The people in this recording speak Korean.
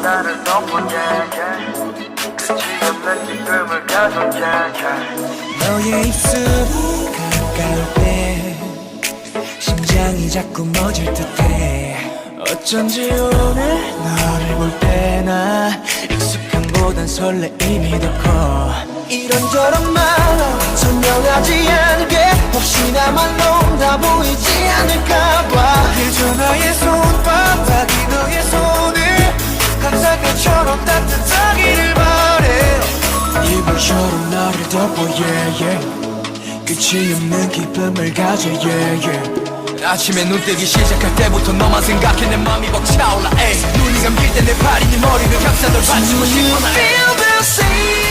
나를 덮어 yeah, yeah. 끝이 없는 기쁨을 가져 yeah, yeah. 너의 입술이 가까울 때 심장이 자꾸 멎을 듯해. 어쩐지 오늘 너를 볼 때나 익숙함보단 설레임이 더 커. 이런저런 말로 선명하지 않게 혹시나 말로 다 보이지 않을까봐 그저 나의 손바닥이 너의 손을 감사함처럼 따뜻하기를 바래. 이불처럼 나를 덮어 yeah, yeah. 끝이 없는 기쁨을 가져 yeah, yeah. 아침에 눈 뜨기 시작할 때부터 너만 생각해 내 맘이 벅차올라. 눈이 감길 때 내 팔이 네 머리를 감싸 널 받치고 싶어. 나 Feel the same.